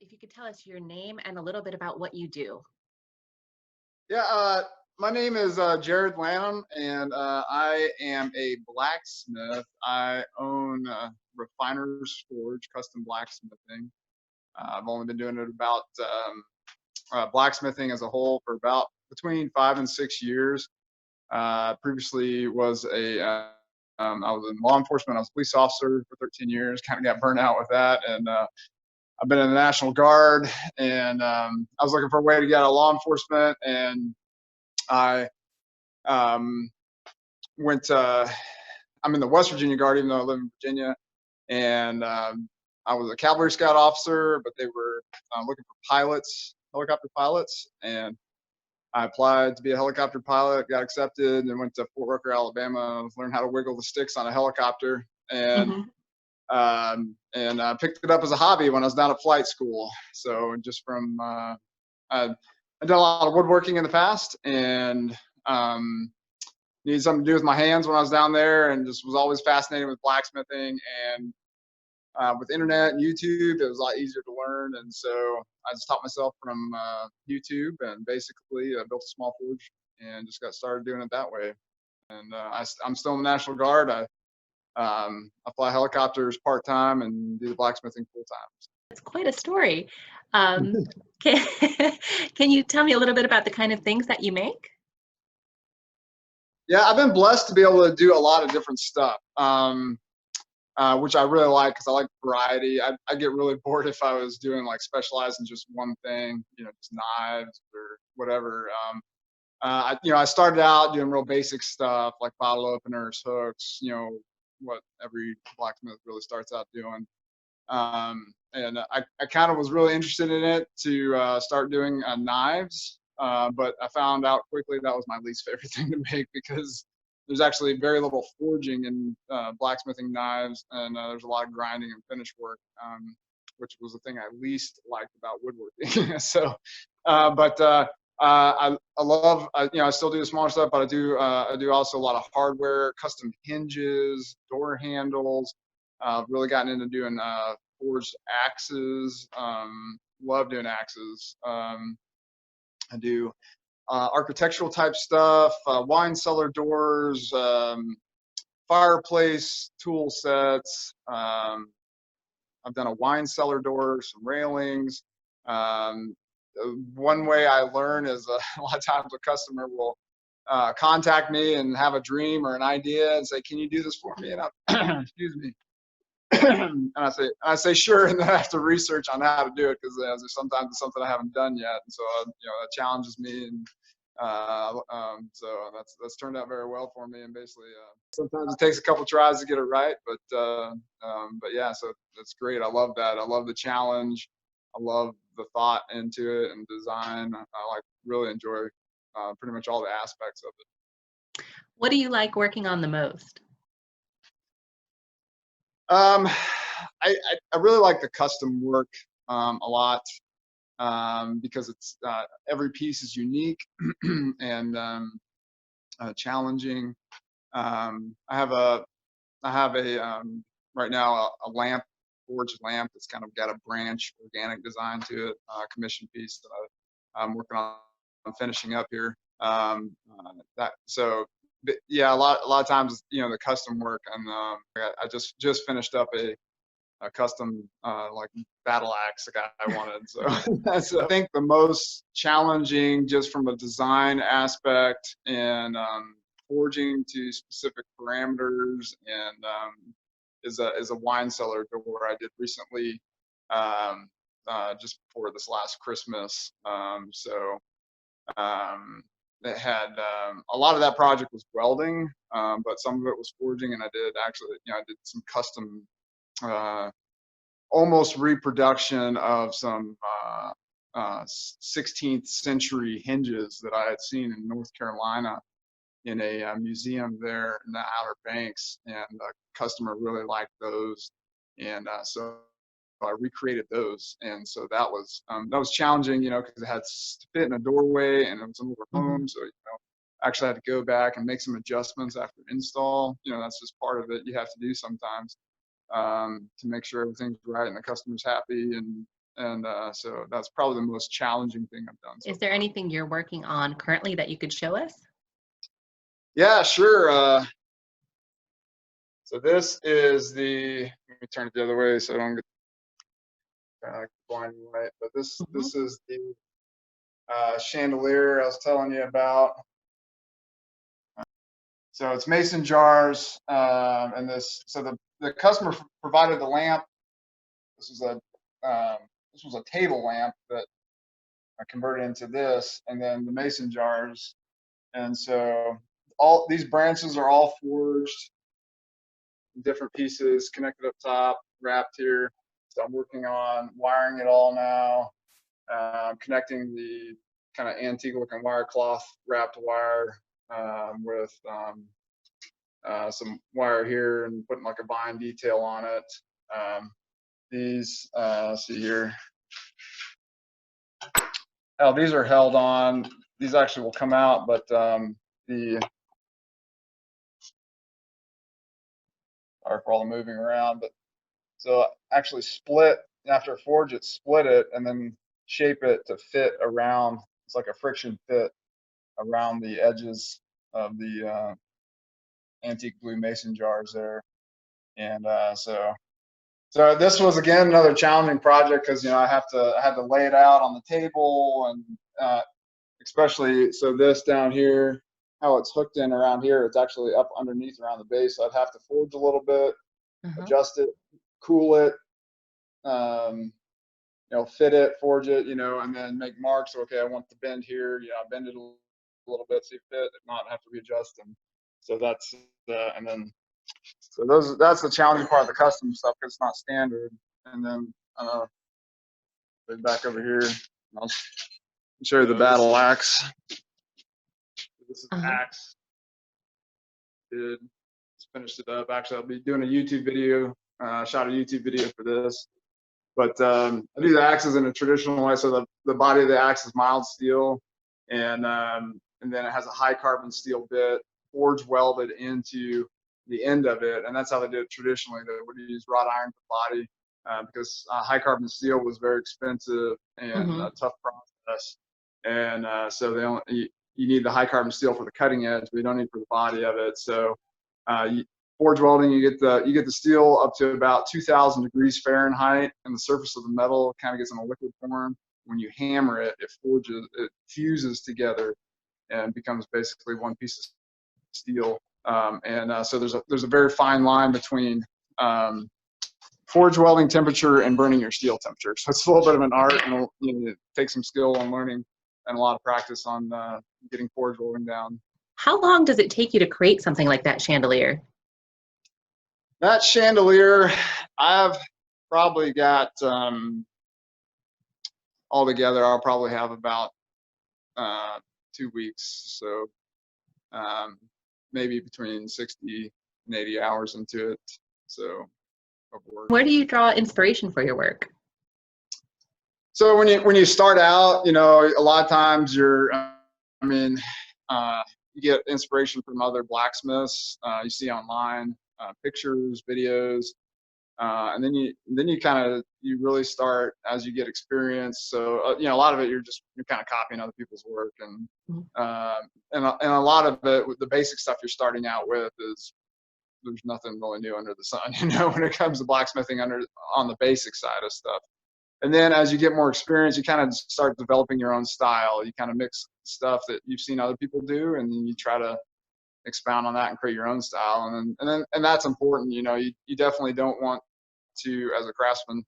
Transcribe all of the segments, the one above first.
If you could tell us your name and a little bit about what you do. Yeah, my name is Jared Lanham, and I am a blacksmith. I own Refiner's Forge, custom blacksmithing. I've only been doing it about blacksmithing as a whole for about between 5 and 6 years. Previously was I was in law enforcement. I was a police officer for 13 years. Kind of got burnt out with that, and I've been in the National Guard, and I was looking for a way to get out of law enforcement, and I um, went. I'm in the West Virginia Guard, even though I live in Virginia, and I was a cavalry scout officer, but they were looking for pilots, helicopter pilots, and I applied to be a helicopter pilot, got accepted, and went to Fort Rucker, Alabama, learned how to wiggle the sticks on a helicopter, Hmm. and I picked it up as a hobby when I was down at flight school. So just from I'd done a lot of woodworking in the past, and needed something to do with my hands when I was down there, and just was always fascinated with blacksmithing. And with internet and YouTube, it was a lot easier to learn, and so I just taught myself from YouTube, and basically built a small forge and just got started doing it that way. And I'm still in the National Guard. I fly helicopters part time and do the blacksmithing full time. It's quite a story. Um, can, can you tell me a little bit about the kind of things that you make? Yeah, I've been blessed to be able to do a lot of different stuff, which I really like because I like variety. I get really bored if I was doing like specialized in just one thing, just knives or whatever. I started out doing real basic stuff like bottle openers, hooks, what every blacksmith really starts out doing. And I kind of was really interested in it to start doing knives, but I found out quickly that was my least favorite thing to make because there's actually very little forging in blacksmithing knives, and there's a lot of grinding and finish work, which was the thing I least liked about woodworking. So, but I love, I still do the smaller stuff, but I do also a lot of hardware, custom hinges, door handles. Really gotten into doing forged axes. Love doing axes. I do architectural type stuff, wine cellar doors, fireplace tool sets. I've done a wine cellar door, some railings. Um, One way I learn is a lot of times a customer will contact me and have a dream or an idea and say, "Can you do this for me?" And I, excuse me. And I say sure, and then I have to research on how to do it because sometimes it's something I haven't done yet, and so that challenges me, and so that's turned out very well for me. And basically, sometimes it takes a couple tries to get it right, but yeah, so that's great. I love that. I love the challenge. I love the thought into it and design. I like really enjoy pretty much all the aspects of it. What do you like working on the most? Um, I really like the custom work a lot because it's every piece is unique and challenging. I have a right now a lamp, forged lamp that's kind of got a branch organic design to it, commission piece that I'm working on finishing up here. That so yeah, a lot of times the custom work, and I just finished up a custom like battle axe like I wanted. So that's I think the most challenging just from a design aspect, and forging to specific parameters, and is a wine cellar door I did recently, um, just before this last Christmas. So it had a lot of that project was welding, but some of it was forging, and I did some custom uh, almost reproduction of some 16th century hinges that I had seen in North Carolina in a museum there in the Outer Banks, and the customer really liked those, and so I recreated those, and so that was challenging, because it had to fit in a doorway, and it was an older Hmm. home, so I actually had to go back and make some adjustments after install. That's just part of it. You have to do sometimes to make sure everything's right and the customer's happy, and And so that's probably the most challenging thing I've done so Is there far. anything you're working on currently that you could show us? Yeah, sure. So this is the, let me turn it the other way so I don't get blind and white, but this is the chandelier I was telling you about. So it's mason jars, and so the customer provided the lamp. This was a table lamp that I converted into this, and then the mason jars. And so all these branches are all forged in different pieces, connected up top, wrapped here. So I'm working on wiring it all now, connecting the kind of antique looking wire cloth wrapped wire with some wire here and putting like a vine detail on it. These, see here. Oh, these are held on. These actually will come out, but sorry for all the moving around, but so actually split after forge it, split it, and then shape it to fit around. It's like a friction fit around the edges of the antique blue mason jars there. And so this was again another challenging project because I had to lay it out on the table, and especially so this down here, how it's hooked in around here, it's actually up underneath around the base. So I'd have to forge a little bit, adjust it, cool it, fit it, forge it, and then make marks. Okay, I want the bend here. I bend it a little bit, see if it fit. If not, I have to readjust them. So that's and then that's the challenging part of the custom stuff because it's not standard. And then back over here, I'll show you the battle axe. This is axe. Just finished it up. Actually, I'll be doing a YouTube video. Shot a YouTube video for this. But I do the axes in a traditional way. So the body of the axe is mild steel, and then it has a high carbon steel bit forge welded into the end of it, and that's how they did it traditionally. They would use wrought iron for the body because high carbon steel was very expensive and a tough process, and so you need the high carbon steel for the cutting edge, but you don't need for the body of it. So forge welding, you get the steel up to about 2,000 degrees Fahrenheit, and the surface of the metal kind of gets in a liquid form. When you hammer it, it fuses together and becomes basically one piece of steel. So there's a very fine line between forge welding temperature and burning your steel temperature. So it's a little bit of an art, and it takes some skill and learning and a lot of practice on getting forge welding down. How long does it take you to create something like that chandelier? That chandelier, I've probably got altogether, I'll probably have about 2 weeks. So maybe between 60 and 80 hours into it. So of work. Where do you draw inspiration for your work? So when you start out, a lot of times you get inspiration from other blacksmiths you see online, pictures, videos, and then you really start as you get experience. So a lot of it you're kind of copying other people's work, and a lot of it, the basic stuff you're starting out with is there's nothing really new under the sun, when it comes to blacksmithing on the basic side of stuff. And then as you get more experience, you kind of start developing your own style. You kind of mix stuff that you've seen other people do, and then you try to expound on that and create your own style. And that's important. You definitely don't want to, as a craftsman,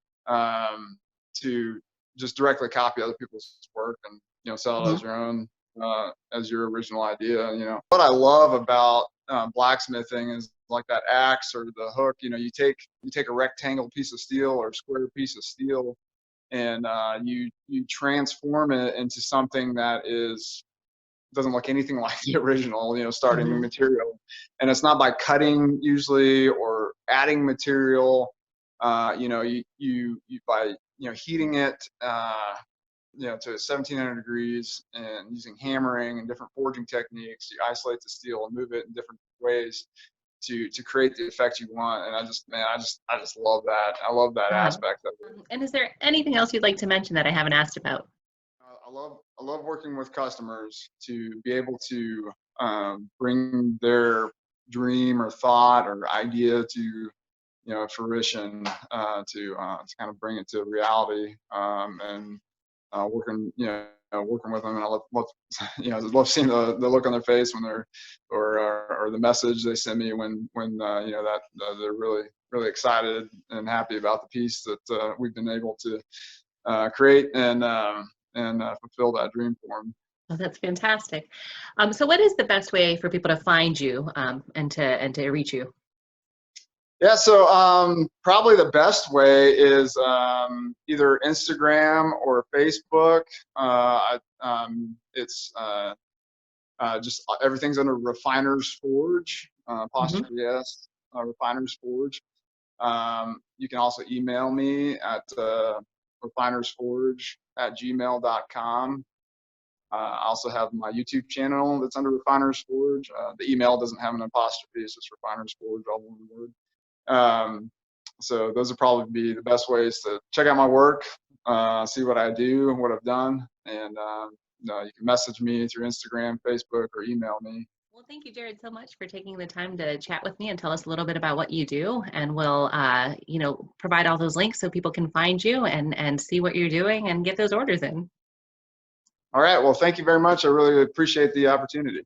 to just directly copy other people's work and sell it as your own, as your original idea. What I love about blacksmithing is like that axe or the hook. You take a rectangle piece of steel or a square piece of steel, and you transform it into something that doesn't look anything like the original, starting material. And it's not by cutting usually or adding material. You by heating it to 1,700 degrees and using hammering and different forging techniques, you isolate the steel and move it in different ways to create the effect you want. And I just love that. I love that Ah. aspect of it. And is there anything else you'd like to mention that I haven't asked about? I love working with customers to be able to bring their dream or thought or idea to fruition, to kind of bring it to reality, and working with them. And I love love seeing the look on their face when they're or the message they send me when that they're really excited and happy about the piece that we've been able to create and fulfill that dream for them. Oh, that's fantastic. So what is the best way for people to find you and to reach you? Yeah, so probably the best way is either Instagram or Facebook. It's just everything's under Refiner's Forge, Mhm. apostrophe S, Refiner's Forge. You can also email me at refinersforge@gmail.com. I also have my YouTube channel that's under Refiner's Forge. The email doesn't have an apostrophe; it's just Refiner's Forge, all one word. So those would probably be the best ways to check out my work, see what I do and what I've done. And you can message me through Instagram, Facebook, or email me. Well, thank you, Jared, so much for taking the time to chat with me and tell us a little bit about what you do. And we'll, provide all those links so people can find you and see what you're doing and get those orders in. All right. Well, thank you very much. I really appreciate the opportunity.